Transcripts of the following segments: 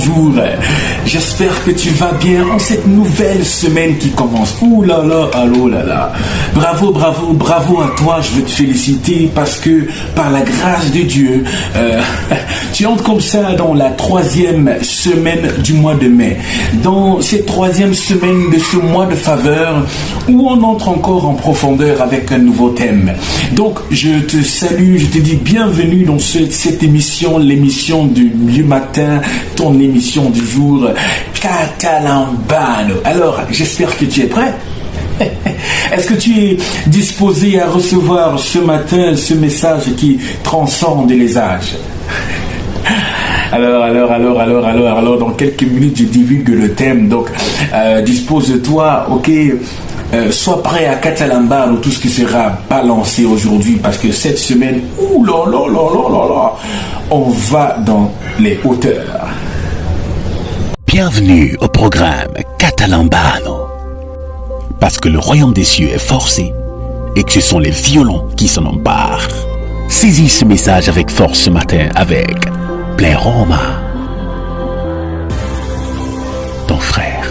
bonjour. J'espère que tu vas bien en cette nouvelle semaine qui commence. Ouh là là, allô là là. Bravo, bravo, bravo à toi. Je veux te féliciter parce que par la grâce de Dieu, tu entres comme ça dans la 3e semaine du mois de mai. Dans cette 3e semaine de ce mois de faveur où on entre encore en profondeur avec un nouveau thème. Donc, je te salue, je te dis bienvenue dans cette émission, l'émission du matin, ton émission du jour, Catalambano. Alors, j'espère que tu es prêt. Est-ce que tu es disposé à recevoir ce matin ce message qui transcende les âges? Alors, dans quelques minutes, je divulgue le thème. Donc, dispose-toi, ok? Sois prêt à Catalambano, tout ce qui sera balancé aujourd'hui, parce que cette semaine, on va dans les hauteurs. Bienvenue au programme Catalambano. Parce que le royaume des cieux est forcé et que ce sont les violents qui s'en emparent. Saisis ce message avec force ce matin avec Pleroma, ton frère.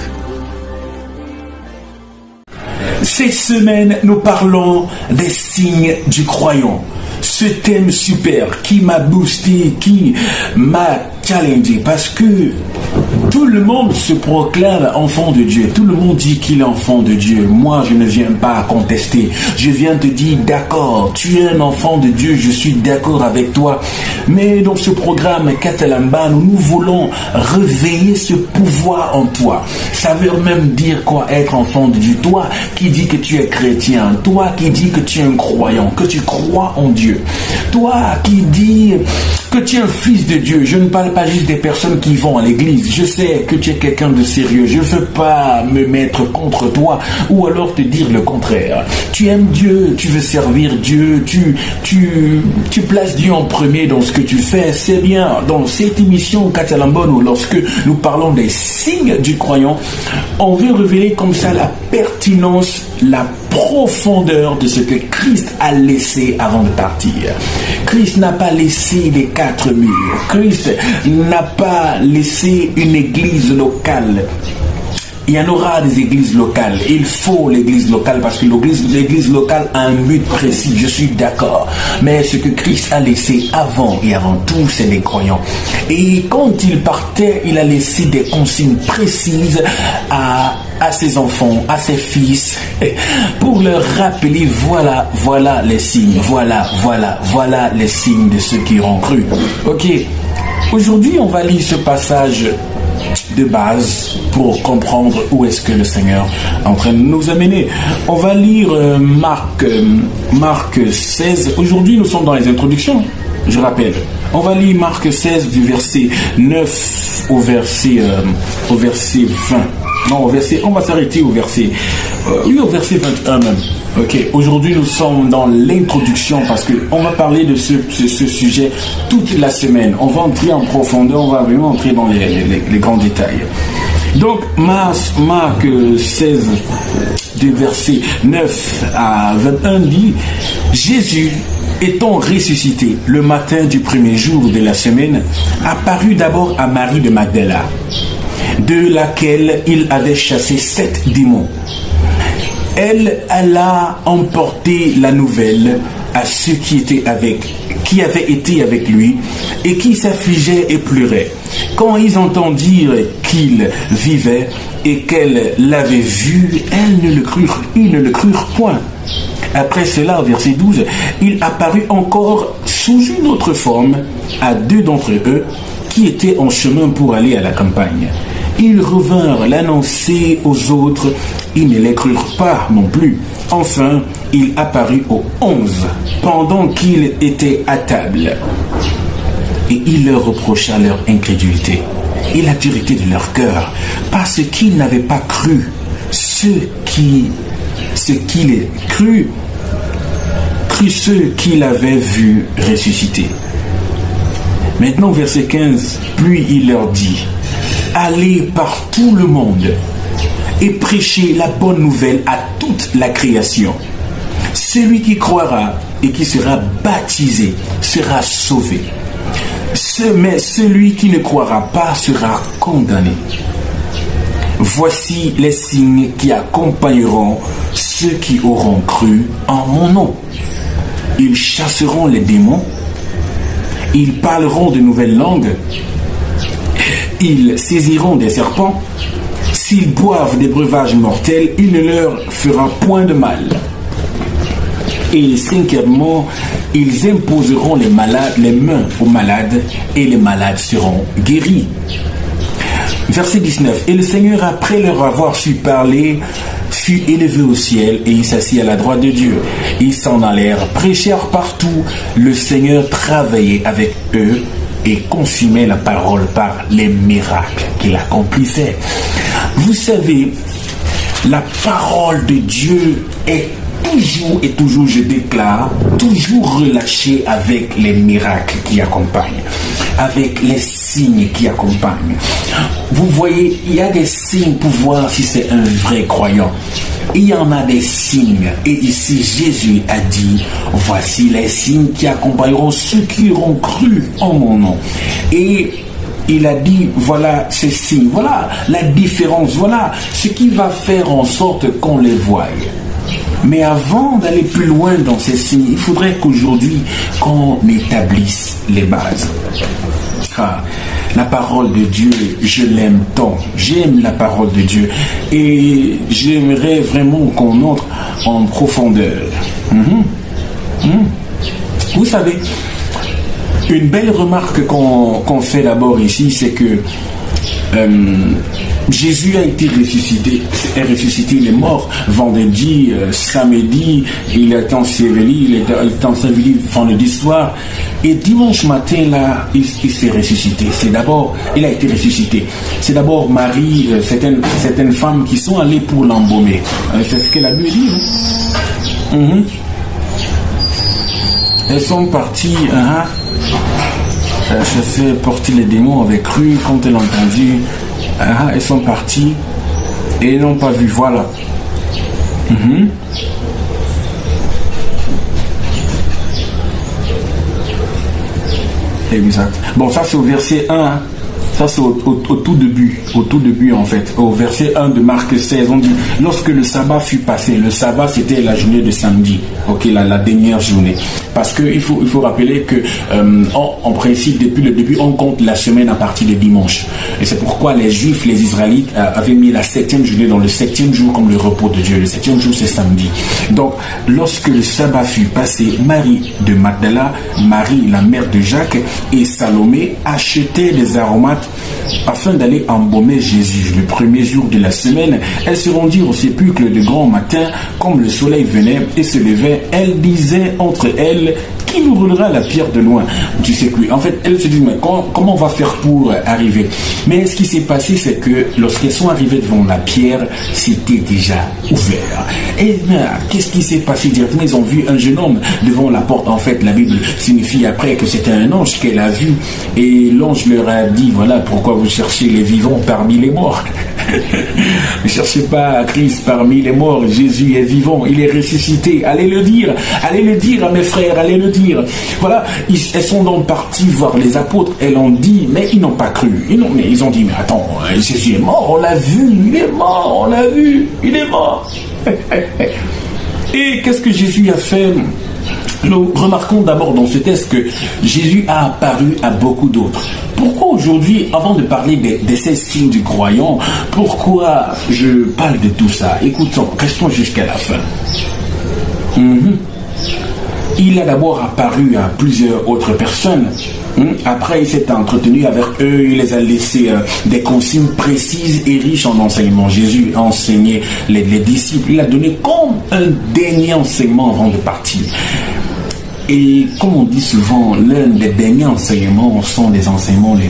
Cette semaine, nous parlons des signes du croyant. Ce thème super qui m'a boosté, qui m'a challengé, parce que tout le monde se proclame enfant de Dieu. Tout le monde dit qu'il est enfant de Dieu. Moi, je ne viens pas contester. Je viens te dire, d'accord, tu es un enfant de Dieu, je suis d'accord avec toi. Mais dans ce programme Catalambano, nous voulons réveiller ce pouvoir en toi. Ça veut même dire quoi, être enfant de Dieu? Toi qui dis que tu es chrétien, toi qui dis que tu es un croyant, que tu crois en Dieu, toi qui dis que tu es un fils de Dieu. Je ne parle pas juste des personnes qui vont à l'église. Je sais que tu es quelqu'un de sérieux. Je ne veux pas me mettre contre toi ou alors te dire le contraire. Tu aimes Dieu, tu veux servir Dieu, tu places Dieu en premier dans ce que tu fais. C'est bien. Dans cette émission Catalambano, lorsque nous parlons des signes du croyant, on veut révéler comme ça la pertinence, la profondeur de ce que Christ a laissé avant de partir. Christ n'a pas laissé les 4 murs. Christ n'a pas laissé une église locale. Il y en aura des églises locales. Il faut l'église locale parce que l'église locale a un but précis. Je suis d'accord. Mais ce que Christ a laissé avant et avant tout, c'est les croyants. Et quand il partait, il a laissé des consignes précises à ses enfants, à ses fils, pour leur rappeler, voilà les signes, voilà les signes de ceux qui auront cru. Ok, aujourd'hui on va lire ce passage de base pour comprendre où est-ce que le Seigneur est en train de nous amener. On va lire Marc 16. Aujourd'hui nous sommes dans les introductions, je rappelle. On va lire Marc 16 du verset 9 au verset 20. Non, on va s'arrêter au verset 21 même. Ok, aujourd'hui nous sommes dans l'introduction parce qu'on va parler de ce sujet toute la semaine. On va entrer en profondeur, on va vraiment entrer dans les grands détails. Donc, Marc 16, du verset 9 à 21 dit, Jésus, étant ressuscité le matin du premier jour de la semaine, apparut d'abord à Marie de Magdala, de laquelle il avait chassé 7 démons. Elle alla emporter la nouvelle à ceux qui avaient été avec lui et qui s'affligeaient et pleuraient. Quand ils entendirent qu'il vivait et qu'elle l'avait vu, ils ne le crurent point. Après cela, au verset 12, il apparut encore sous une autre forme à 2 d'entre eux qui étaient en chemin pour aller à la campagne. Ils revinrent l'annoncer aux autres, ils ne les crurent pas non plus. Enfin, il apparut aux 11, pendant qu'ils étaient à table. Et il leur reprocha leur incrédulité et la dureté de leur cœur, parce qu'ils n'avaient pas cru ce qu'il crut ceux qu'il avait vu ressusciter. Maintenant, verset 15, puis il leur dit, allez par tout le monde et prêchez la bonne nouvelle à toute la création. Celui qui croira et qui sera baptisé sera sauvé, Mais celui qui ne croira pas sera condamné. Voici les signes qui accompagneront ceux qui auront cru en mon nom. Ils chasseront les démons, ils parleront de nouvelles langues, ils saisiront des serpents, s'ils boivent des breuvages mortels, il ne leur fera point de mal. Et cinquièmement, ils imposeront les mains aux malades, et les malades seront guéris. Verset 19. Et le Seigneur, après leur avoir su parler, fut élevé au ciel, et il s'assit à la droite de Dieu. Ils s'en allèrent, prêchèrent partout. Le Seigneur travaillait avec eux et consumait la parole par les miracles qu'il accomplissait. Vous savez, la parole de Dieu est toujours, je déclare, toujours relâchée avec les miracles qui accompagnent, avec les signes qui accompagnent. Vous voyez, il y a des signes pour voir si c'est un vrai croyant. Il y en a des signes. Et ici, Jésus a dit, voici les signes qui accompagneront ceux qui auront cru en mon nom. Et il a dit, voilà ces signes, voilà la différence, voilà ce qui va faire en sorte qu'on les voie. Mais avant d'aller plus loin dans ces signes, il faudrait qu'aujourd'hui, qu'on établisse les bases. La parole de Dieu, je l'aime tant. J'aime la parole de Dieu. Et j'aimerais vraiment qu'on entre en profondeur. Vous savez, une belle remarque qu'on fait d'abord ici, c'est que Jésus a été ressuscité, il est mort vendredi, samedi, il est enseveli, vendredi soir, et dimanche matin là, il s'est ressuscité. Il a été ressuscité. C'est d'abord Marie, certaines femmes qui sont allées pour l'embaumer. C'est ce que la Bible dit. Elles sont parties. Chasser, porter les démons avaient cru quand elles ont entendu. Elles sont parties et n'ont pas vu. Voilà. Exact. Bon, ça c'est au verset 1. Ça c'est au tout début en fait. Au verset 1 de Marc 16, on dit, lorsque le sabbat fut passé, le sabbat c'était la journée de samedi, la dernière journée. Parce qu'il faut rappeler que en principe, depuis le début, on compte la semaine à partir de dimanche. Et c'est pourquoi les Juifs, les Israélites avaient mis la 7e journée dans le 7e jour comme le repos de Dieu. Le 7e jour c'est samedi. Donc lorsque le sabbat fut passé, Marie de Magdala, Marie la mère de Jacques et Salomé achetaient des aromates afin d'aller embaumer Jésus. Le premier jour de la semaine, elles se rendirent au sépulcre de grand matin, comme le soleil venait et se levait. Elles disaient entre elles, qui nous roulera la pierre de loin? Tu sais que, en fait, elles se disent, mais comment on va faire pour arriver? Mais ce qui s'est passé, c'est que lorsqu'elles sont arrivées devant la pierre, c'était déjà ouvert. Et qu'est-ce qui s'est passé directement? Ils ont vu un jeune homme devant la porte. En fait, la Bible signifie après que c'était un ange qu'elle a vu. Et l'ange leur a dit, voilà pourquoi vous cherchez les vivants parmi les morts. Ne cherchez pas Christ parmi les morts. Jésus est vivant, il est ressuscité. Allez le dire à mes frères, allez le dire. Voilà, elles sont donc parties voir les apôtres. Elles ont dit, mais ils n'ont pas cru. Ils ont dit, mais attends, Jésus est mort, on l'a vu, il est mort, on l'a vu, il est mort. Et qu'est-ce que Jésus a fait? Nous remarquons d'abord dans ce texte que Jésus a apparu à beaucoup d'autres. Pourquoi aujourd'hui, avant de parler de ces signes du croyant, pourquoi je parle de tout ça? Écoutons, restons jusqu'à la fin. Il a d'abord apparu à plusieurs autres personnes. Après, il s'est entretenu avec eux, il les a laissé des consignes précises et riches en enseignements. Jésus a enseigné les disciples. Il a donné comme un dernier enseignement avant de partir. Et comme on dit souvent, l'un des derniers enseignements sont des enseignements les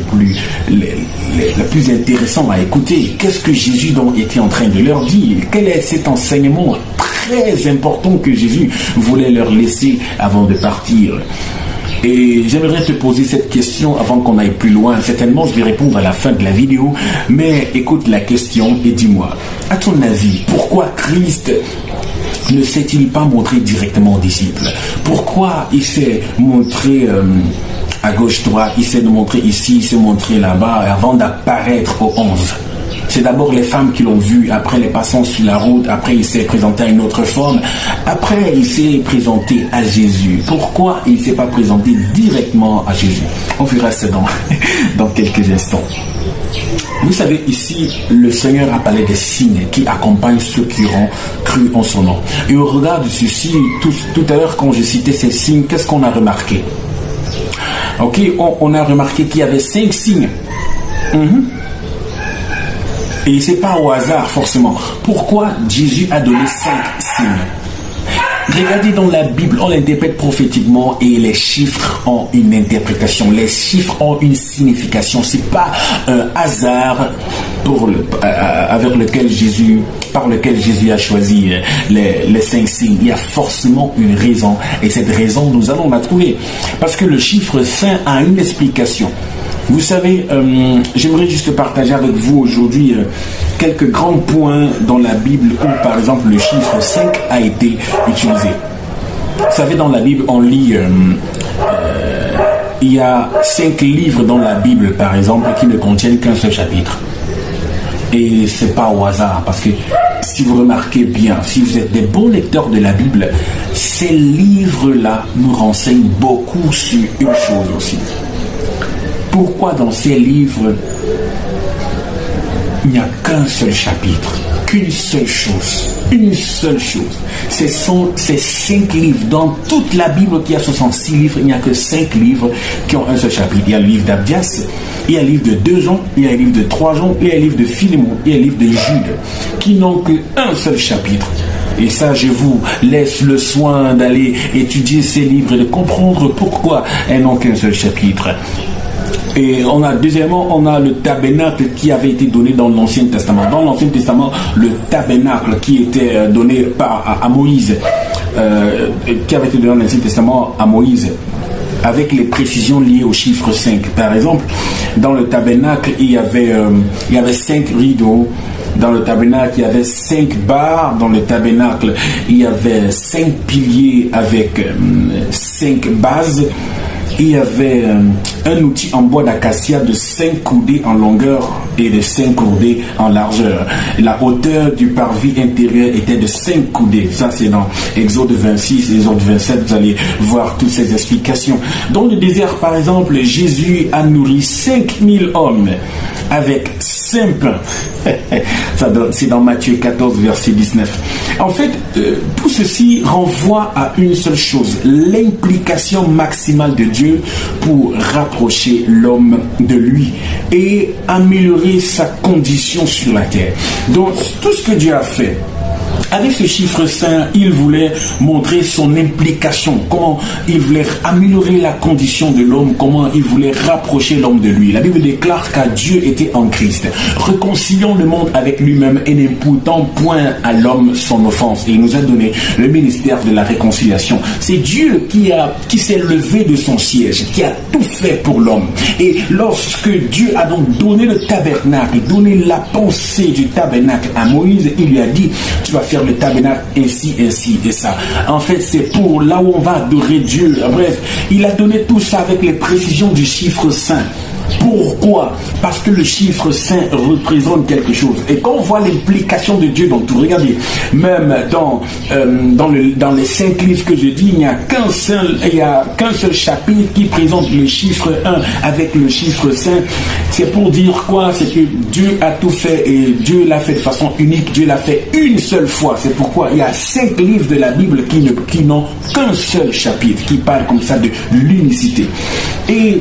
plus intéressants à écouter. Qu'est-ce que Jésus donc était en train de leur dire? Quel est cet enseignement très important que Jésus voulait leur laisser avant de partir? Et j'aimerais te poser cette question avant qu'on aille plus loin. Certainement, je vais répondre à la fin de la vidéo. Mais écoute la question et dis-moi, à ton avis, pourquoi Christ ne s'est-il pas montré directement aux disciples? Pourquoi il s'est montré à gauche, droite, il s'est montré ici, il s'est montré là-bas, avant d'apparaître aux 11. C'est d'abord les femmes qui l'ont vu, après les passants sur la route, après il s'est présenté à une autre forme, après il s'est présenté à Jésus. Pourquoi il ne s'est pas présenté directement à Jésus? On verra ça dans quelques instants. Vous savez, ici, le Seigneur a parlé des signes qui accompagnent ceux qui auront cru en son nom. Et au regard de ceci, tout à l'heure, quand je citais ces signes, qu'est-ce qu'on a remarqué? Ok, on a remarqué qu'il y avait 5 signes. Et ce n'est pas au hasard, forcément. Pourquoi Jésus a donné 5 signes? Regardez dans la Bible, on l'interprète prophétiquement et les chiffres ont une interprétation. Les chiffres ont une signification. Ce n'est pas un hasard par lequel Jésus a choisi les 5 signes. Il y a forcément une raison. Et cette raison, nous allons la trouver. Parce que le chiffre 5 a une explication. Vous savez, j'aimerais juste partager avec vous aujourd'hui quelques grands points dans la Bible où, par exemple, le chiffre 5 a été utilisé. Vous savez, dans la Bible, on lit, il y a 5 livres dans la Bible, par exemple, qui ne contiennent qu'un seul chapitre. Et ce n'est pas au hasard, parce que si vous remarquez bien, si vous êtes des bons lecteurs de la Bible, ces livres-là nous renseignent beaucoup sur une chose aussi. Pourquoi dans ces livres, il n'y a qu'un seul chapitre, qu'une seule chose, une seule chose. Ce sont ces 5 livres. Dans toute la Bible qui a 66 livres, il n'y a que 5 livres qui ont un seul chapitre. Il y a le livre d'Abdias, il y a le livre de 2 Jean, il y a le livre de 3 Jean, il y a le livre de Philémon, il y a le livre de Jude, qui n'ont qu'un seul chapitre. Et ça, je vous laisse le soin d'aller étudier ces livres et de comprendre pourquoi elles n'ont qu'un seul chapitre. Et deuxièmement, on a le tabernacle qui avait été donné dans l'Ancien Testament. Dans l'Ancien Testament, le tabernacle qui était donné à Moïse, qui avait été donné dans l'Ancien Testament à Moïse, avec les précisions liées au chiffre 5. Par exemple, dans le tabernacle, il y avait 5 rideaux. Dans le tabernacle, il y avait 5 barres. Dans le tabernacle, il y avait 5 piliers avec 5 bases. Il y avait un outil en bois d'acacia de 5 coudées en longueur et de 5 coudées en largeur. La hauteur du parvis intérieur était de 5 coudées. Ça, c'est dans Exode 26, Exode 27. Vous allez voir toutes ces explications. Dans le désert, par exemple, Jésus a nourri 5000 hommes avec 5 pains. C'est dans Matthieu 14, verset 19. En fait, tout ceci renvoie à une seule chose, l'implication maximale de Dieu pour rapprocher l'homme de lui et améliorer sa condition sur la terre. Donc, tout ce que Dieu a fait, avec ce chiffre 5, il voulait montrer son implication, comment il voulait améliorer la condition de l'homme, comment il voulait rapprocher l'homme de lui. La Bible déclare qu'à Dieu était en Christ, réconciliant le monde avec lui-même et n'imputant point à l'homme son offense. Et il nous a donné le ministère de la réconciliation. C'est Dieu qui s'est levé de son siège, qui a tout fait pour l'homme. Et lorsque Dieu a donc donné le tabernacle, donné la pensée du tabernacle à Moïse, il lui a dit, tu vas faire le tabernacle ainsi et ça. En fait, c'est pour là où on va adorer Dieu. Bref, il a donné tout ça avec les précisions du chiffre 5. Pourquoi? Parce que le chiffre 5 représente quelque chose. Et quand on voit l'implication de Dieu dans tout, regardez, même dans les 5 livres que je dis, il n'y a qu'un seul chapitre qui présente le chiffre 1 avec le chiffre 5. C'est pour dire quoi? C'est que Dieu a tout fait et Dieu l'a fait de façon unique. Dieu l'a fait une seule fois. C'est pourquoi il y a 5 livres de la Bible qui n'ont qu'un seul chapitre, qui parle comme ça de l'unicité. Et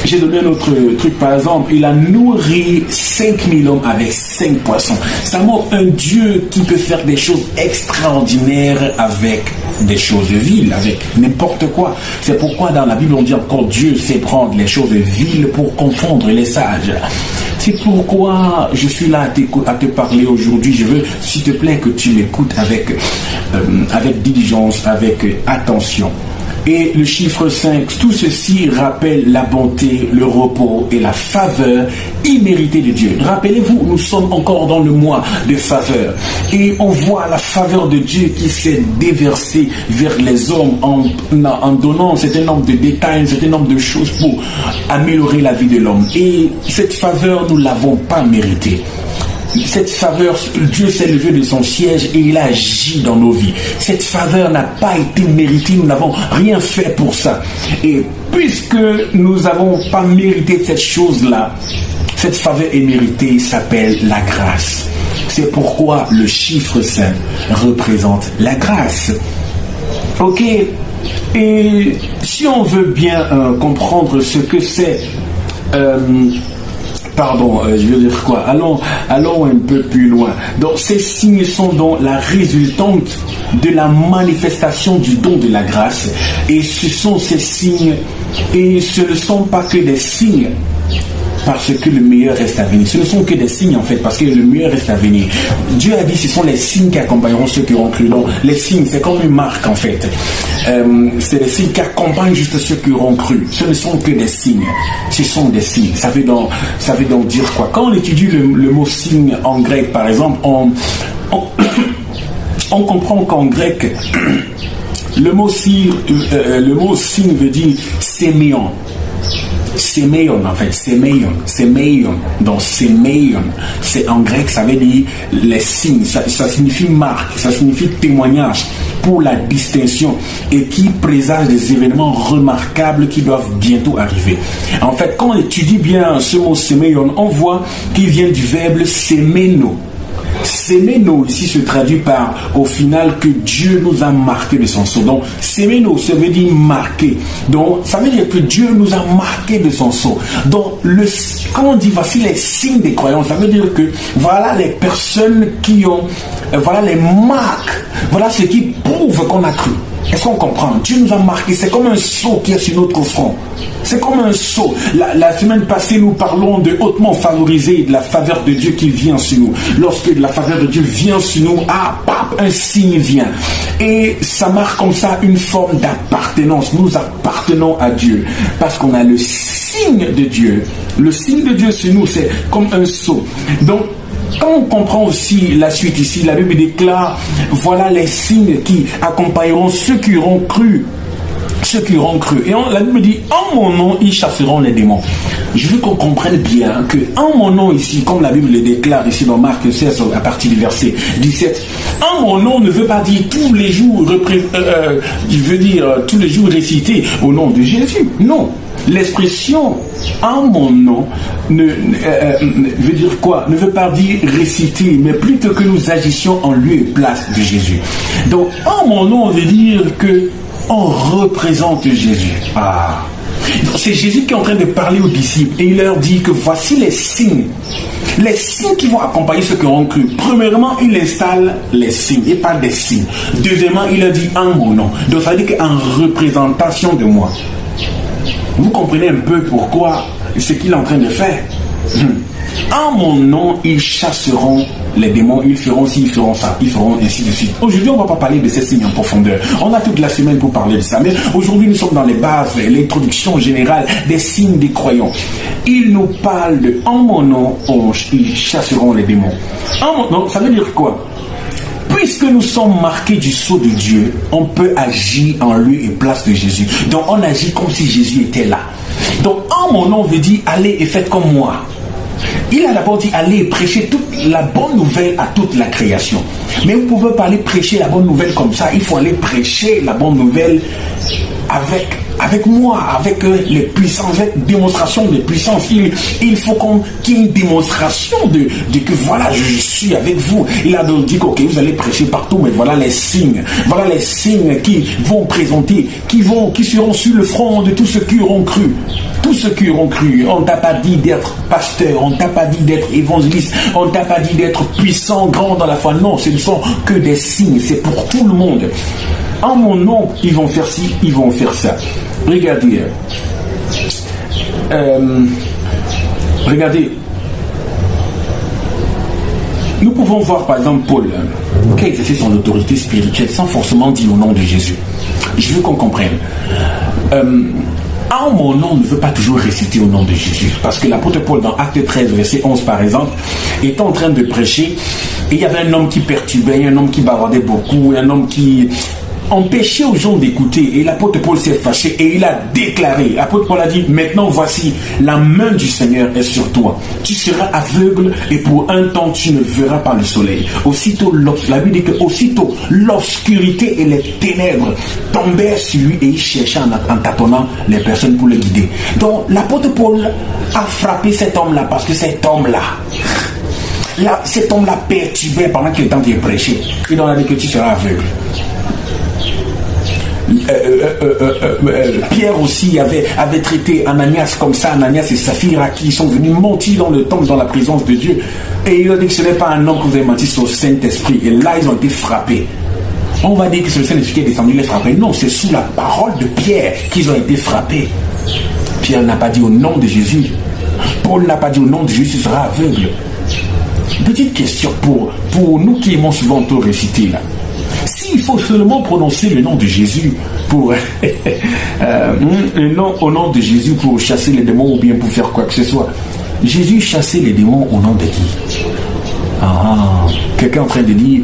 j'ai donné un autre truc, par exemple, il a nourri 5000 hommes avec 5 poissons. Ça montre un Dieu qui peut faire des choses extraordinaires avec des choses viles, avec n'importe quoi. C'est pourquoi dans la Bible on dit encore Dieu sait prendre les choses viles pour confondre les sages. C'est pourquoi je suis là à te parler aujourd'hui. Je veux, s'il te plaît, que tu m'écoutes avec diligence, avec attention. Et le chiffre 5, tout ceci rappelle la bonté, le repos et la faveur imméritée de Dieu. Rappelez-vous, nous sommes encore dans le mois de faveur. Et on voit la faveur de Dieu qui s'est déversée vers les hommes en donnant un certain nombre de détails, un certain nombre de choses pour améliorer la vie de l'homme. Et cette faveur, nous ne l'avons pas méritée. Cette faveur, Dieu s'est levé de son siège et il a agi dans nos vies. Cette faveur n'a pas été méritée, nous n'avons rien fait pour ça. Et puisque nous n'avons pas mérité cette chose-là, cette faveur imméritée s'appelle la grâce. C'est pourquoi le chiffre 5 représente la grâce. Ok? Et si on veut bien comprendre ce que c'est... je veux dire quoi? Allons un peu plus loin. Donc, ces signes sont donc la résultante de la manifestation du don de la grâce. Et ce sont ces signes, et ce ne sont pas que des signes, parce que le meilleur reste à venir. Ce ne sont que des signes en fait, parce que le meilleur reste à venir. Dieu a dit ce sont les signes qui accompagneront ceux qui auront cru. Donc les signes, c'est comme une marque en fait. C'est les signes qui accompagnent juste ceux qui auront cru. Ce ne sont que des signes. Ce sont des signes. Ça veut donc dire quoi? Quand on étudie le mot signe en grec, par exemple, on comprend qu'en grec, le mot signe veut dire séméon. Séméon en fait, séméon. Donc séméon, c'est en grec, ça veut dire les signes, ça signifie marque, ça signifie témoignage pour la distinction et qui présage des événements remarquables qui doivent bientôt arriver. En fait, quand on étudie bien ce mot séméon, on voit qu'il vient du verbe séméno. Séméno ici se traduit par au final que Dieu nous a marqué de son sceau. Donc séméno, ça veut dire marqué. Donc ça veut dire que Dieu nous a marqué de son sceau. Donc quand on dit voici les signes des croyants, ça veut dire que voilà les personnes qui ont, voilà les marques, voilà ce qui prouve qu'on a cru. Est-ce qu'on comprend? Dieu nous a marqué, c'est comme un sceau qui est sur notre front. C'est comme un sceau. La semaine passée, nous parlons de hautement favorisé, de la faveur de Dieu qui vient sur nous. Lorsque la faveur de Dieu vient sur nous, un signe vient. Et ça marque comme ça une forme d'appartenance. Nous appartenons à Dieu parce qu'on a le signe de Dieu. Le signe de Dieu sur nous, c'est comme un sceau. Donc, quand on comprend aussi la suite ici, la Bible déclare, voilà les signes qui accompagneront ceux qui auront cru. Ceux qui auront cru. Et la Bible dit, en mon nom, ils chasseront les démons. Je veux qu'on comprenne bien que en mon nom ici, comme la Bible le déclare ici dans Marc 16 à partir du verset 17, en mon nom ne veut pas dire tous les jours, tous les jours réciter au nom de Jésus. Non. L'expression en mon nom veut dire quoi? Ne veut pas dire réciter, mais plutôt que nous agissions en lieu et place de Jésus. Donc en mon nom veut dire que on représente Jésus. C'est Jésus qui est en train de parler aux disciples et il leur dit que voici les signes qui vont accompagner ceux qui auront cru. Premièrement, il installe les signes et pas des signes. Deuxièmement, il leur dit en mon nom. Donc ça veut dire qu'en représentation de moi. Vous comprenez un peu pourquoi ce qu'il est en train de faire. En mon nom, ils chasseront les démons, ils feront ci, ils feront ça, ils feront ainsi de suite. Aujourd'hui, on ne va pas parler de ces signes en profondeur. On a toute la semaine pour parler de ça. Mais aujourd'hui, nous sommes dans les bases, l'introduction générale des signes des croyants. Il nous parle de en mon nom, ils chasseront les démons. En mon nom, ça veut dire quoi? Puisque nous sommes marqués du sceau de Dieu, on peut agir en lieu et place de Jésus. Donc on agit comme si Jésus était là. Donc en mon nom veut dire allez et faites comme moi. Il a d'abord dit allez prêcher toute la bonne nouvelle à toute la création. Mais vous pouvez pas aller prêcher la bonne nouvelle comme ça. Il faut aller prêcher la bonne nouvelle avec moi, avec les puissances, avec démonstration de puissance. Il faut qu'il y ait une démonstration de que voilà, je suis avec vous. Il a donc dit que vous allez prêcher partout, mais voilà les signes. Voilà les signes qui vont présenter, qui seront sur le front de tous ceux qui auront cru. Tous ceux qui auront cru. On ne t'a pas dit d'être pasteur, on ne t'a pas dit d'être évangéliste, on ne t'a pas dit d'être puissant, grand dans la foi. Non, ce ne sont que des signes, c'est pour tout le monde. En mon nom, ils vont faire ci, ils vont faire ça. Regardez. Nous pouvons voir par exemple Paul, qui a exercé son autorité spirituelle sans forcément dire au nom de Jésus. Je veux qu'on comprenne. Mon nom ne veut pas toujours réciter au nom de Jésus. Parce que l'apôtre Paul, dans Acte 13, verset 11 par exemple, était en train de prêcher. Et il y avait un homme qui perturbait, un homme qui bavardait beaucoup, un homme qui empêchait aux gens d'écouter. Et l'apôtre Paul s'est fâché et il a déclaré. L'apôtre Paul a dit, maintenant voici, la main du Seigneur est sur toi. Tu seras aveugle et pour un temps tu ne verras pas le soleil. Aussitôt, la Bible dit que aussitôt l'obscurité et les ténèbres tombèrent sur lui et il cherchait en tâtonnant les personnes pour le guider. Donc l'apôtre Paul a frappé cet homme-là parce que cet homme-là perturbait pendant qu'il était en train de prêcher. Il a dit que tu seras aveugle. Pierre aussi avait traité Ananias comme ça, Ananias et Saphira qui sont venus mentir dans le temple, dans la présence de Dieu. Et il a dit que ce n'est pas un homme que vous avez menti, c'est au Saint-Esprit. Et là, ils ont été frappés. On va dire que c'est le Saint-Esprit qui est descendu les frapper. Non, c'est sous la parole de Pierre qu'ils ont été frappés. Pierre n'a pas dit au nom de Jésus. Paul n'a pas dit au nom de Jésus, tu seras aveugle. Petite question pour nous qui aimons souvent tout réciter là. S'il faut seulement prononcer le nom de Jésus pour au nom de Jésus pour chasser les démons ou bien pour faire quoi que ce soit, Jésus chassait les démons au nom de qui? Quelqu'un est en train de dire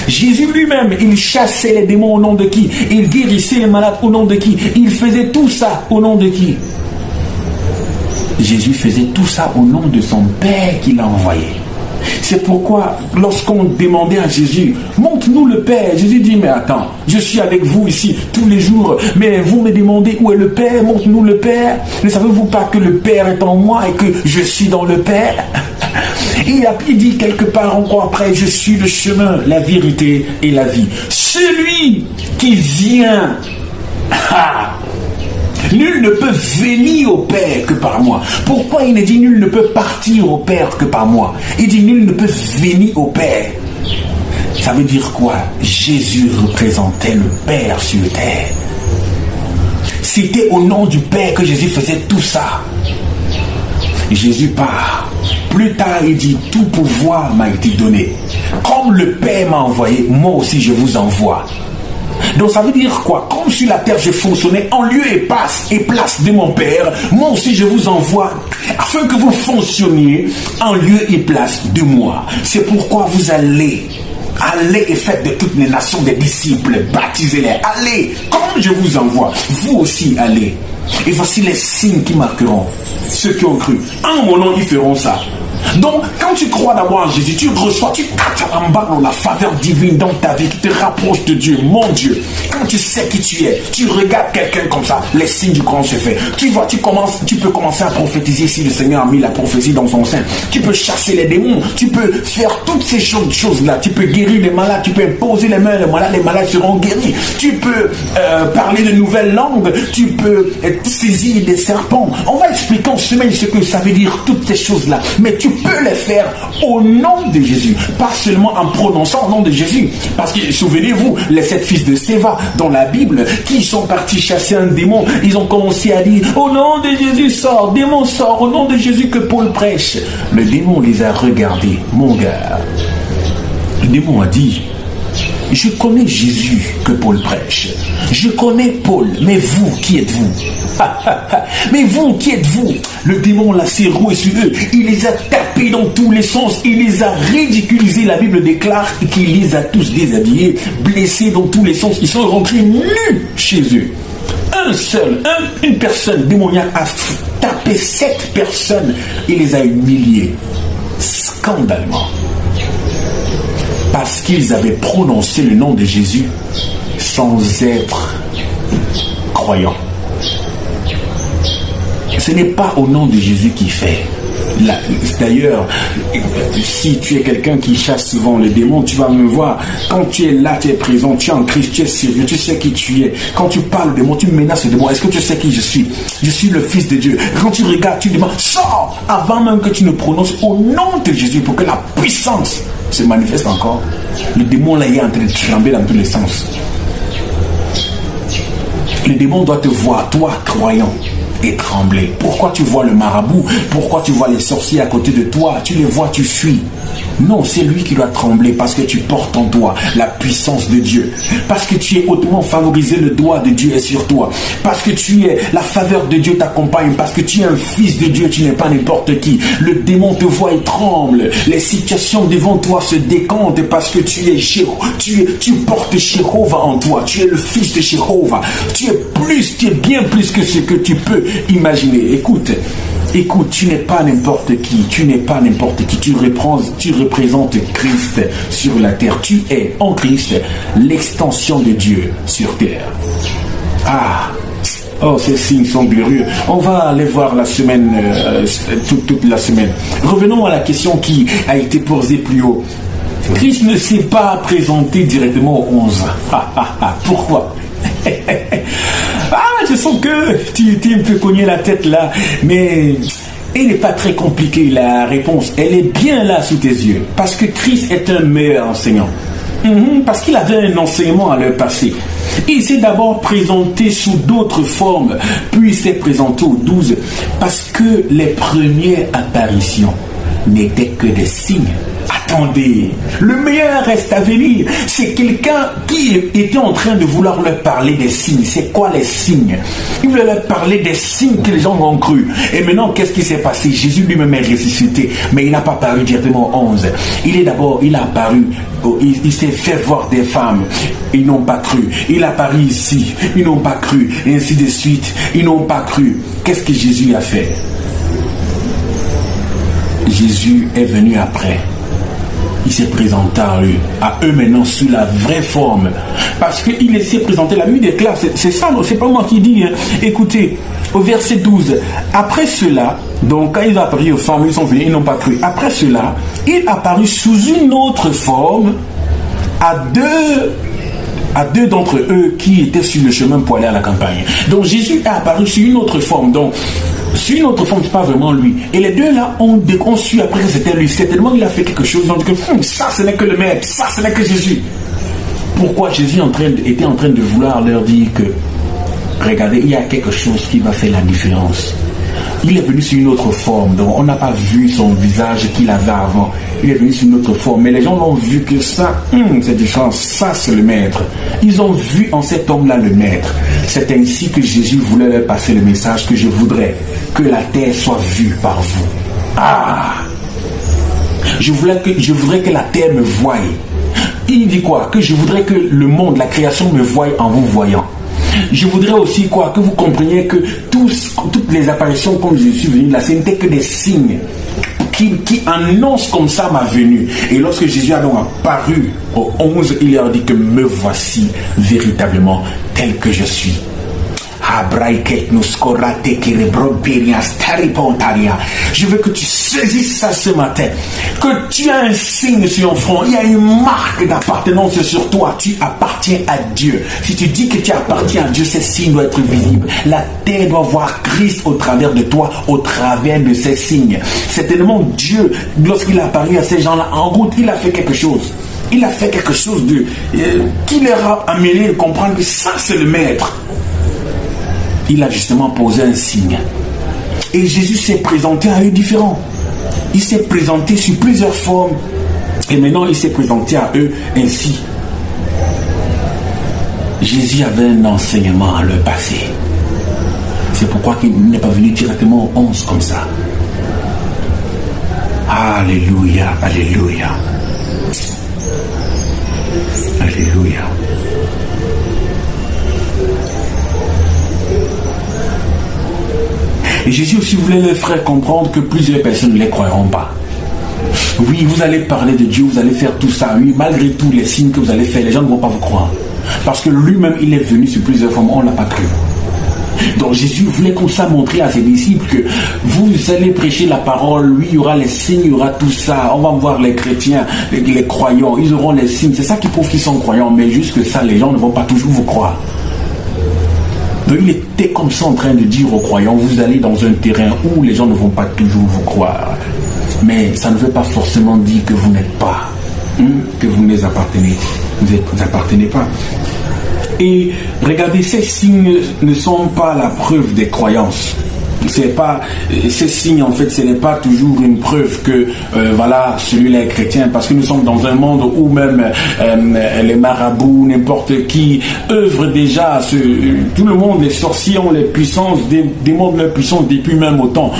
Jésus lui-même, il chassait les démons au nom de qui? Il guérissait les malades au nom de qui? Il faisait tout ça au nom de qui? Jésus faisait tout ça au nom de son Père qui l'a envoyé. C'est pourquoi, lorsqu'on demandait à Jésus, montre-nous le Père, Jésus dit, mais attends, je suis avec vous ici tous les jours, mais vous me demandez où est le Père, montre-nous le Père. Ne savez-vous pas que le Père est en moi et que je suis dans le Père? Il dit quelque part encore après, je suis le chemin, la vérité et la vie. Celui qui vient... Nul ne peut venir au Père que par moi. Pourquoi il ne dit nul ne peut partir au Père que par moi? Il dit nul ne peut venir au Père. Ça veut dire quoi? Jésus représentait le Père sur terre. C'était au nom du Père que Jésus faisait tout ça. Jésus part. Plus tard, il dit tout pouvoir m'a été donné. Comme le Père m'a envoyé, moi aussi je vous envoie. Donc ça veut dire quoi? Comme sur la terre je fonctionnais en lieu et place de mon Père, moi aussi je vous envoie afin que vous fonctionniez en lieu et place de moi. C'est pourquoi vous allez et faites de toutes les nations des disciples, baptisez-les, allez, comme je vous envoie, vous aussi allez. Et voici les signes qui marqueront ceux qui ont cru. En mon nom, ils feront ça. Donc, quand tu crois d'abord en Jésus, tu reçois, tu catalambes la faveur divine dans ta vie qui te rapproche de Dieu, mon Dieu. Quand tu sais qui tu es, tu regardes quelqu'un comme ça, les signes du grand se font. Tu vois, tu peux commencer à prophétiser si le Seigneur a mis la prophétie dans son sein. Tu peux chasser les démons, tu peux faire toutes ces choses-là. Tu peux guérir les malades, tu peux imposer les mains les malades seront guéris. Tu peux parler de nouvelles langues, tu peux saisir des serpents. On va expliquer en semaine ce que ça veut dire, toutes ces choses-là. Mais tu peux les faire au nom de Jésus, pas seulement en prononçant le nom de Jésus. Parce que souvenez-vous, les 7 fils de Sceva dans la Bible, qui sont partis chasser un démon, ils ont commencé à dire au nom de Jésus sort, démon sort, au nom de Jésus que Paul prêche. Le démon les a regardés, mon gars. Le démon a dit, je connais Jésus que Paul prêche. Je connais Paul, mais vous, qui êtes-vous? Mais vous, qui êtes-vous? Le démon l'a serroué sur eux. Il les a tapés dans tous les sens. Il les a ridiculisés. La Bible déclare qu'il les a tous déshabillés, blessés dans tous les sens. Ils sont rentrés nus chez eux. Une personne démoniaque a tapé 7 personnes et les a humiliés. Scandalement. Parce qu'ils avaient prononcé le nom de Jésus sans être croyants. Ce n'est pas au nom de Jésus qui fait. D'ailleurs, si tu es quelqu'un qui chasse souvent les démons, tu vas me voir. Quand tu es là, tu es présent, tu es en Christ, tu es sérieux, tu sais qui tu es. Quand tu parles des démons, tu menaces les démons. Est-ce que tu sais qui je suis? Je suis le Fils de Dieu. Quand tu regardes, tu demandes, sors avant même que tu ne prononces au nom de Jésus pour que la puissance se manifeste encore. Le démon là est en train de trembler dans tous les sens. Le démon doit te voir, toi, croyant. et trembler. Pourquoi tu vois le marabout? Pourquoi tu vois les sorciers à côté de toi? Tu les vois, tu fuis. Non, c'est lui qui doit trembler parce que tu portes en toi la puissance de Dieu. Parce que tu es hautement favorisé, le doigt de Dieu est sur toi. Parce que tu es, la faveur de Dieu t'accompagne. Parce que tu es un fils de Dieu, tu n'es pas n'importe qui. Le démon te voit et tremble. Les situations devant toi se décantent parce que tu portes Jéhovah en toi. Tu es le fils de Jéhovah. Tu es bien plus que ce que tu peux imaginer. Écoute, tu n'es pas n'importe qui, tu représentes Christ sur la terre. Tu es en Christ l'extension de Dieu sur terre. Oh, ces signes sont glorieux. On va aller voir la semaine, toute la semaine. Revenons à la question qui a été posée plus haut. Christ ne s'est pas présenté directement aux 11. Pourquoi? Je sens que tu un peu cogné la tête là, mais elle n'est pas très compliquée, la réponse. Elle est bien là sous tes yeux. Parce que Christ est un meilleur enseignant. Parce qu'il avait un enseignement à leur passer. Il s'est d'abord présenté sous d'autres formes, puis il s'est présenté aux 12, parce que les premières apparitions n'étaient que des signes. Attendez, le meilleur reste à venir. C'est quelqu'un qui était en train de vouloir leur parler des signes. C'est quoi les signes? Il voulait leur parler des signes que les gens ont cru. Et maintenant, qu'est-ce qui s'est passé? Jésus lui-même est ressuscité, mais il n'a pas apparu directement aux 11. Il a apparu, il s'est fait voir des femmes. Ils n'ont pas cru. Il a apparu ici. Ils n'ont pas cru. Et ainsi de suite. Ils n'ont pas cru. Qu'est-ce que Jésus a fait? Jésus est venu après. Il s'est présenté à eux maintenant sous la vraie forme. Parce qu'il s'est présenté, la nuit des classes, c'est ça, c'est pas moi qui dis. Hein. Écoutez, au verset 12, après cela, donc quand il a apparu aux femmes, ils sont venus, ils n'ont pas cru. Après cela, il apparut sous une autre forme à deux d'entre eux qui étaient sur le chemin pour aller à la campagne. Donc Jésus est apparu sous une autre forme. Donc, sur une autre forme, c'est pas vraiment lui. Et les deux là ont su après que c'était lui. Certainement, il a fait quelque chose. Donc, ça, ce n'est que le Maître. Ça, ce n'est que Jésus. Pourquoi Jésus était en train de vouloir leur dire que, regardez, il y a quelque chose qui va faire la différence. Il est venu sur une autre forme, donc on n'a pas vu son visage qu'il avait avant. Il est venu sur une autre forme, mais les gens l'ont vu que ça, c'est différent, ça c'est le Maître. Ils ont vu en cet homme-là le Maître. C'est ainsi que Jésus voulait leur passer le message que je voudrais que la terre soit vue par vous. Je voudrais que la terre me voie. Il dit quoi? Que je voudrais que le monde, la création me voie en vous voyant. Je voudrais aussi quoi? Que vous compreniez que toutes les apparitions comme je suis venu là, ce n'étaient que des signes qui annoncent comme ça ma venue. Et lorsque Jésus a donc apparu aux 11, il leur dit que me voici véritablement tel que je suis. Je veux que tu saisisses ça ce matin, que tu as un signe sur ton front, il y a une marque d'appartenance sur toi, tu appartiens à Dieu. Si tu dis que tu appartiens à Dieu, ces signes doivent être visibles. La terre doit voir Christ au travers de toi, au travers de ces signes. Certainement Dieu, lorsqu'il a apparu à ces gens-là, en route, il a fait quelque chose. Il a fait quelque chose qui leur a amené à comprendre que ça c'est le Maître. Il a justement posé un signe. Et Jésus s'est présenté à eux différents. Il s'est présenté sous plusieurs formes. Et maintenant, il s'est présenté à eux ainsi. Jésus avait un enseignement à leur passer. C'est pourquoi il n'est pas venu directement aux 11 comme ça. Alléluia, alléluia. Alléluia. Et Jésus aussi voulait les faire comprendre que plusieurs personnes ne les croiront pas. Oui, vous allez parler de Dieu, vous allez faire tout ça. Oui, malgré tous les signes que vous allez faire, les gens ne vont pas vous croire. Parce que lui-même, il est venu sur plusieurs formes, on ne l'a pas cru. Donc Jésus voulait comme ça montrer à ses disciples que vous allez prêcher la parole, oui, il y aura les signes, il y aura tout ça. On va voir les chrétiens, les croyants, ils auront les signes. C'est ça qui prouve qu'ils sont croyants, mais juste que ça, les gens ne vont pas toujours vous croire. Donc il était comme ça en train de dire aux croyants, vous allez dans un terrain où les gens ne vont pas toujours vous croire. Mais ça ne veut pas forcément dire que vous n'êtes pas, que vous ne les appartenez. Vous n'appartenez pas. Et regardez, ces signes ne sont pas la preuve des croyances. c'est pas ces signes en fait, ce n'est pas toujours une preuve que voilà, celui-là est chrétien, parce que nous sommes dans un monde où même les marabouts, n'importe qui œuvrent déjà, tout le monde, les sorciers ont les puissances, démontrent leur puissance depuis même au temps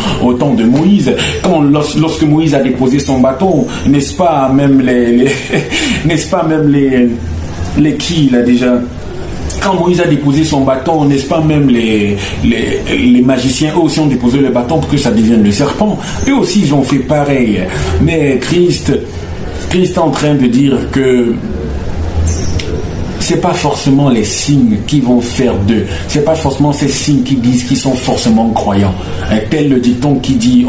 de Moïse. Lorsque Moïse a déposé son bâton, n'est-ce pas même n'est-ce pas même les qui là déjà? Quand Moïse a déposé son bâton, n'est-ce pas même les magiciens, eux aussi ont déposé le bâton pour que ça devienne le serpent. Eux aussi, ils ont fait pareil. Mais Christ est en train de dire que c'est pas forcément les signes qui vont faire d'eux. C'est pas forcément ces signes qui disent qu'ils sont forcément croyants. Tel le dicton qui dit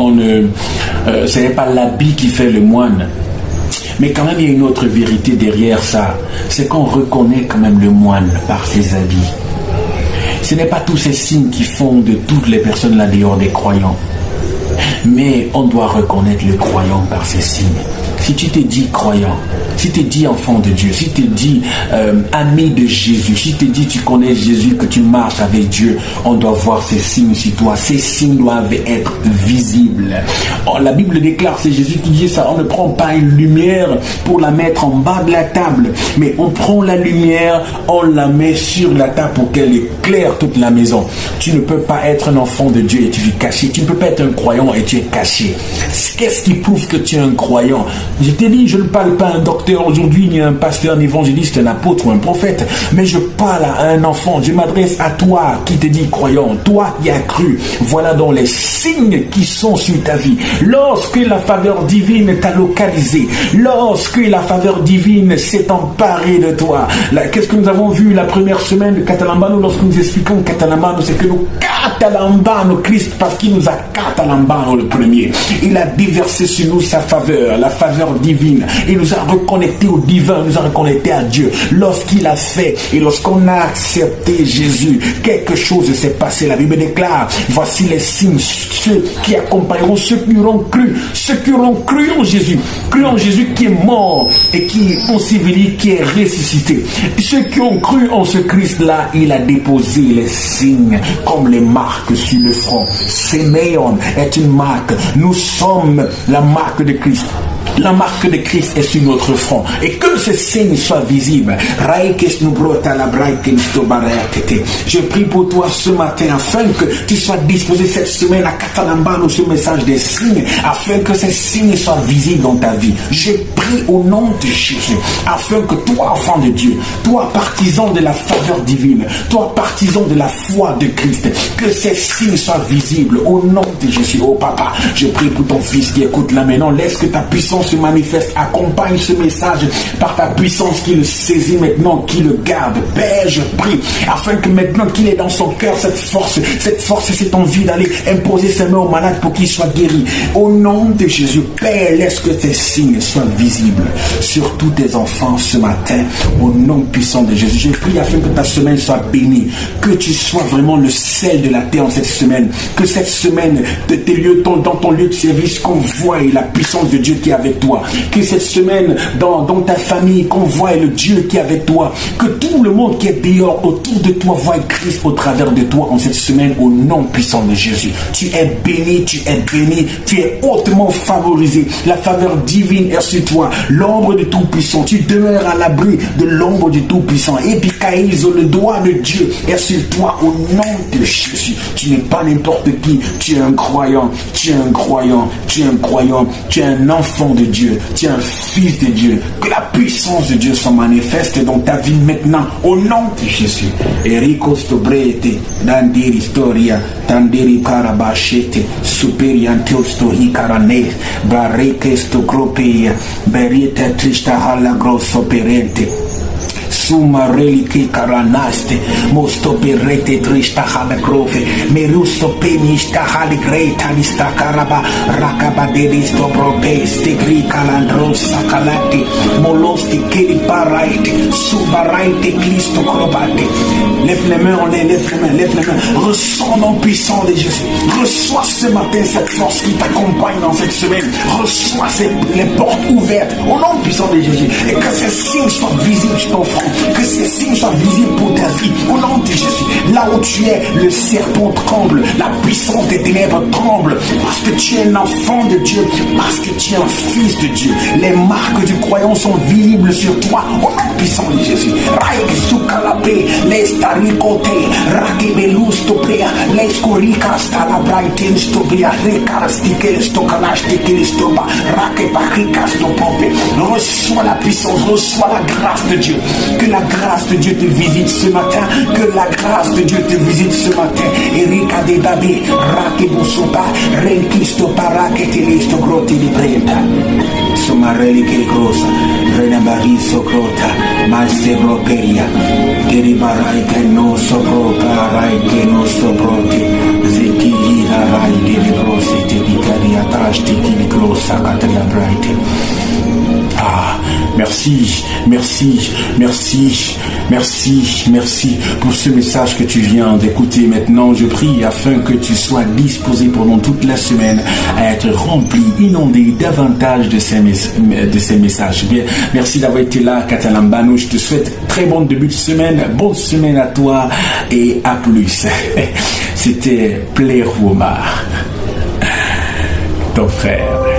ce n'est pas l'habit qui fait le moine. Mais quand même, il y a une autre vérité derrière ça. C'est qu'on reconnaît quand même le moine par ses habits. Ce n'est pas tous ces signes qui font de toutes les personnes là dehors des croyants. Mais on doit reconnaître le croyant par ses signes. Si tu te dis croyant, si tu te dis enfant de Dieu, si tu te dis ami de Jésus, si tu te dis tu connais Jésus, que tu marches avec Dieu, on doit voir ces signes sur toi. Ces signes doivent être visibles. La Bible déclare, c'est Jésus qui dit ça, on ne prend pas une lumière pour la mettre en bas de la table, mais on prend la lumière, on la met sur la table pour qu'elle éclaire toute la maison. Tu ne peux pas être un enfant de Dieu et tu es caché. Tu ne peux pas être un croyant et tu es caché. Qu'est-ce qui prouve que tu es un croyant? Je t'ai dit, je ne parle pas à un docteur aujourd'hui, ni à un pasteur, un évangéliste, un apôtre ou un prophète, mais je parle à un enfant. Je m'adresse à toi qui te dis croyant, toi qui as cru. Voilà donc les signes qui sont sur ta vie. Lorsque la faveur divine t'a localisé, lorsque la faveur divine s'est emparée de toi, qu'est-ce que nous avons vu la première semaine de Catalambano lorsque nous expliquons Catalambano, c'est que nous Catalambano Christ, parce qu'il nous a Catalambano le premier. Il a déversé sur nous sa faveur, la faveur divine. Il nous a reconnectés au divin, il nous a reconnectés à Dieu. Lorsqu'il a fait et lorsqu'on a accepté Jésus, quelque chose s'est passé. La Bible déclare, voici les signes, ceux qui accompagneront ceux qui auront cru en Jésus qui est mort et qui est enseveli, qui est ressuscité. Ceux qui ont cru en ce Christ-là, il a déposé les signes comme les marques sur le front. Séméon est une marque. Nous sommes la marque de Christ. La marque de Christ est sur notre front. Et que ce signe soit visible. Je prie pour toi ce matin afin que tu sois disposé cette semaine à Catalambano ce message des signes, afin que ces signes soient visibles dans ta vie. Je prie au nom de Jésus, afin que toi, enfant de Dieu, toi, partisan de la faveur divine, toi, partisan de la foi de Christ, que ces signes soient visibles au nom de Jésus. Oh papa, je prie pour ton fils qui écoute là maintenant. Laisse que ta puissance se manifeste, accompagne ce message par ta puissance qui le saisit maintenant, qui le garde. Père, je prie afin que maintenant qu'il est dans son cœur cette force et cette envie d'aller imposer ses mains aux malades pour qu'il soit guéri. Au nom de Jésus, Père, laisse que tes signes soient visibles sur tous tes enfants ce matin, au nom puissant de Jésus. Je prie afin que ta semaine soit bénie, que tu sois vraiment le sel de la terre en cette semaine, que cette semaine de tes lieux, dans ton lieu de service, qu'on voie la puissance de Dieu qui est avec toi, que cette semaine dans ta famille, qu'on voie le Dieu qui est avec toi, que tout le monde qui est dehors autour de toi voie Christ au travers de toi en cette semaine, au nom puissant de Jésus. Tu es béni, tu es hautement favorisé. La faveur divine est sur toi, l'ombre du Tout-Puissant. Tu demeures à l'abri de l'ombre du Tout-Puissant. Et puis Caïso, le doigt de Dieu est sur toi au nom de Jésus. Tu n'es pas n'importe qui, tu es un croyant, tu es un enfant de Dieu, tu es un fils de Dieu. Que la puissance de Dieu soit manifeste dans ta vie maintenant au nom de Jésus. Eriko stobrete dandiri storia tandiri karabashete superiantio sto hikarane bareke sto gropia berieta trista hala grosso perente suma relike karanaste mosto perrete trista hala grofe merusto penista hala greta lista karaba rakaba deristo propeste gri kalandrosa kalate molosti keli paraite subaraite Christo krobate. Lève les mains, lève les mains. Ressens le nom puissant de Jésus. Reçois ce matin cette force qui t'accompagne dans cette semaine. Reçois les portes ouvertes au nom puissant de Jésus. Et que ces signes soient visibles sur ton front. Que ces signes soient visibles pour ta vie. Au nom de Jésus, là où tu es, le serpent tremble, la puissance des ténèbres tremble, parce que tu es un enfant de Dieu, parce que tu es un fils de Dieu. Les marques du croyant sont visibles sur toi. Au nom puissant de Jésus. Reçois la puissance, reçois la grâce de Dieu. Que la grâce de Dieu te visite ce matin. Que la grâce de Dieu te visite ce matin. Erika de Dabe, Rakebusopa, Renkisto Paraketelisto Groti di Brenta. Somareli che grossa, Renabariso Grota, Maestro Peria, Deribarai che non sopropararai che non soproti, Zeki Rai di Rossi, di Caria Trasti, di Grossa, Catella Bright. Ah, merci, merci, merci, merci, merci pour ce message que tu viens d'écouter. Maintenant, je prie afin que tu sois disposé pendant toute la semaine à être rempli, inondé davantage de ces messages. Bien, merci d'avoir été là, Katalambano. Je te souhaite très bon début de semaine, bonne semaine à toi et à plus. C'était Plaire Omar, ton frère.